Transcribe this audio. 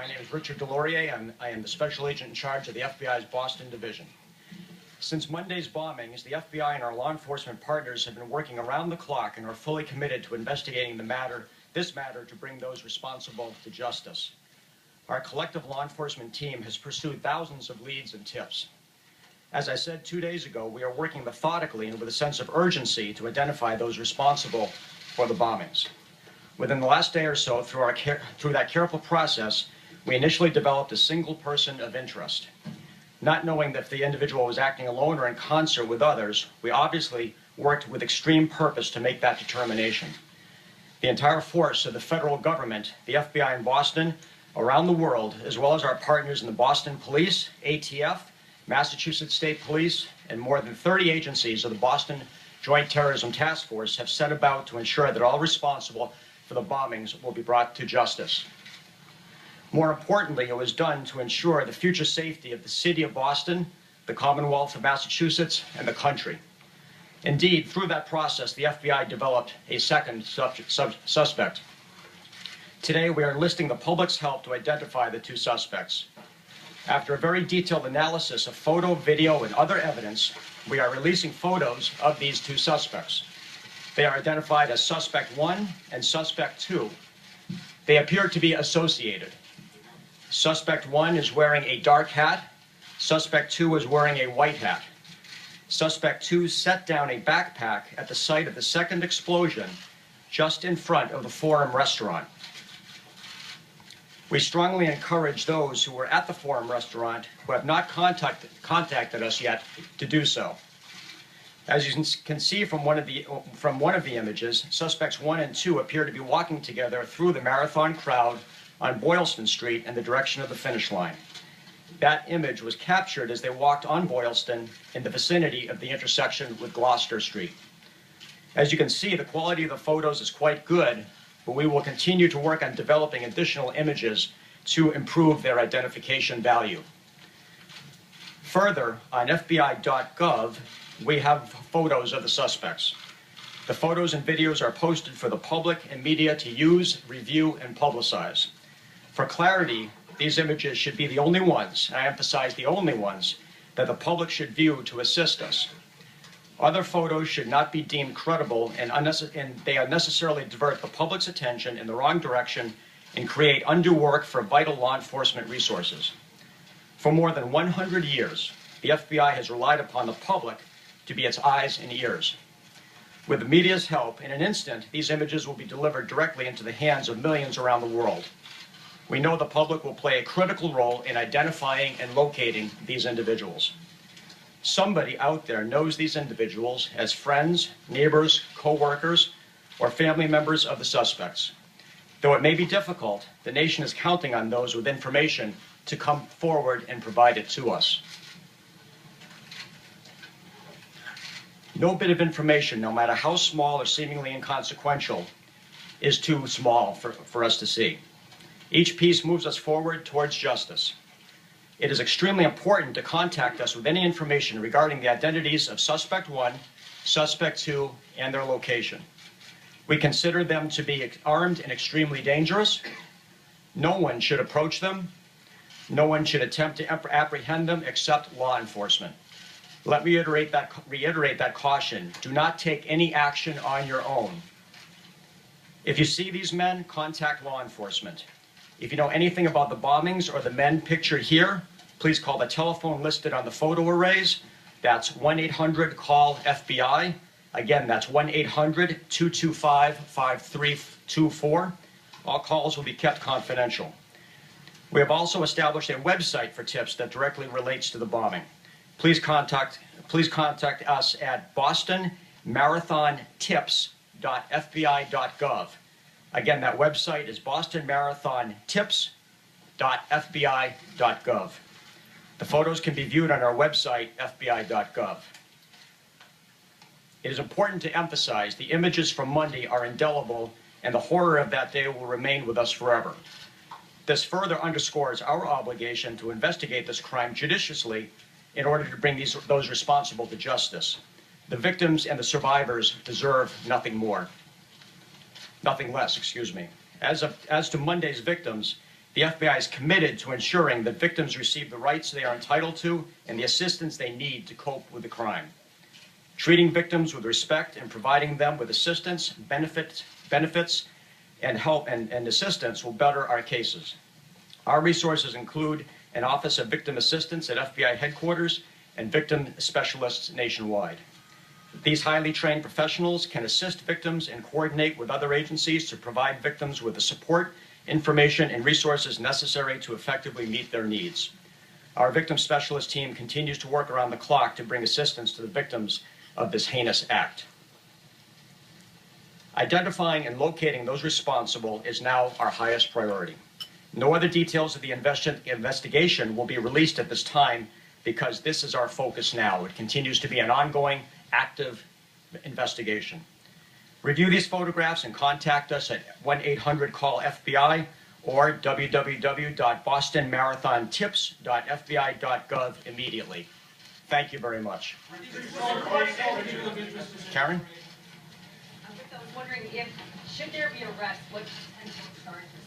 My name is Richard Delorier, and I am the Special Agent in charge of the FBI's Boston Division. Since Monday's bombings, the FBI and our law enforcement partners have been working around the clock and are fully committed to investigating this matter to bring those responsible to justice. Our collective law enforcement team has pursued thousands of leads and tips. As I said 2 days ago, we are working methodically and with a sense of urgency to identify those responsible for the bombings. Within the last day or so, through that careful process, we initially developed a single person of interest. Not knowing that the individual was acting alone or in concert with others, we obviously worked with extreme purpose to make that determination. The entire force of the federal government, the FBI in Boston, around the world, as well as our partners in the Boston Police, ATF, Massachusetts State Police, and more than 30 agencies of the Boston Joint Terrorism Task Force have set about to ensure that all responsible for the bombings will be brought to justice. More importantly, it was done to ensure the future safety of the city of Boston, the Commonwealth of Massachusetts, and the country. Indeed, through that process, the FBI developed a second suspect. Today, we are enlisting the public's help to identify the two suspects. After a very detailed analysis of photo, video, and other evidence, we are releasing photos of these two suspects. They are identified as Suspect 1 and Suspect 2. They appear to be associated. Suspect 1 is wearing a dark hat. Suspect 2 is wearing a white hat. Suspect 2 set down a backpack at the site of the second explosion, just in front of the Forum restaurant. We strongly encourage those who were at the Forum restaurant who have not contacted us yet to do so. As you can see from one of the images, suspects 1 and 2 appear to be walking together through the marathon crowd on Boylston Street in the direction of the finish line. That image was captured as they walked on Boylston in the vicinity of the intersection with Gloucester Street. As you can see, the quality of the photos is quite good, but we will continue to work on developing additional images to improve their identification value. Further, on FBI.gov, we have photos of the suspects. The photos and videos are posted for the public and media to use, review, and publicize. For clarity, these images should be the only ones, and I emphasize the only ones, that the public should view to assist us. Other photos should not be deemed credible, and they unnecessarily divert the public's attention in the wrong direction and create undue work for vital law enforcement resources. For more than 100 years, the FBI has relied upon the public to be its eyes and ears. With the media's help, in an instant, these images will be delivered directly into the hands of millions around the world. We know the public will play a critical role in identifying and locating these individuals. Somebody out there knows these individuals as friends, neighbors, co-workers, or family members of the suspects. Though it may be difficult, the nation is counting on those with information to come forward and provide it to us. No bit of information, no matter how small or seemingly inconsequential, is too small for us to see. Each piece moves us forward towards justice. It is extremely important to contact us with any information regarding the identities of Suspect 1, Suspect 2, and their location. We consider them to be armed and extremely dangerous. No one should approach them. No one should attempt to apprehend them except law enforcement. Let me reiterate that caution. Do not take any action on your own. If you see these men, contact law enforcement. If you know anything about the bombings or the men pictured here, please call the telephone listed on the photo arrays. That's 1-800-CALL-FBI. Again, that's 1-800-225-5324. All calls will be kept confidential. We have also established a website for tips that directly relates to the bombing. Please contact us at bostonmarathontips.fbi.gov. Again, that website is bostonmarathontips.fbi.gov. The photos can be viewed on our website, fbi.gov. It is important to emphasize the images from Monday are indelible, and the horror of that day will remain with us forever. This further underscores our obligation to investigate this crime judiciously in order to bring those responsible to justice. The victims and the survivors deserve nothing less. As to Monday's victims, The FBI is committed to ensuring that victims receive the rights they are entitled to and the assistance they need to cope with the crime. Treating victims with respect and providing them with assistance, benefits, and help and assistance will better our cases. Our resources include an Office of Victim Assistance at FBI headquarters and victim specialists nationwide. These highly trained professionals can assist victims and coordinate with other agencies to provide victims with the support, information, and resources necessary to effectively meet their needs. Our victim specialist team continues to work around the clock to bring assistance to the victims of this heinous act. Identifying and locating those responsible is now our highest priority. No other details of the investigation will be released at this time because this is our focus now. It continues to be an ongoing, active investigation. Review these photographs and contact us at 1-800-CALL-FBI or www.bostonmarathontips.fbi.gov immediately. Thank you very much. Karen? I was wondering should there be arrest, what potential charges?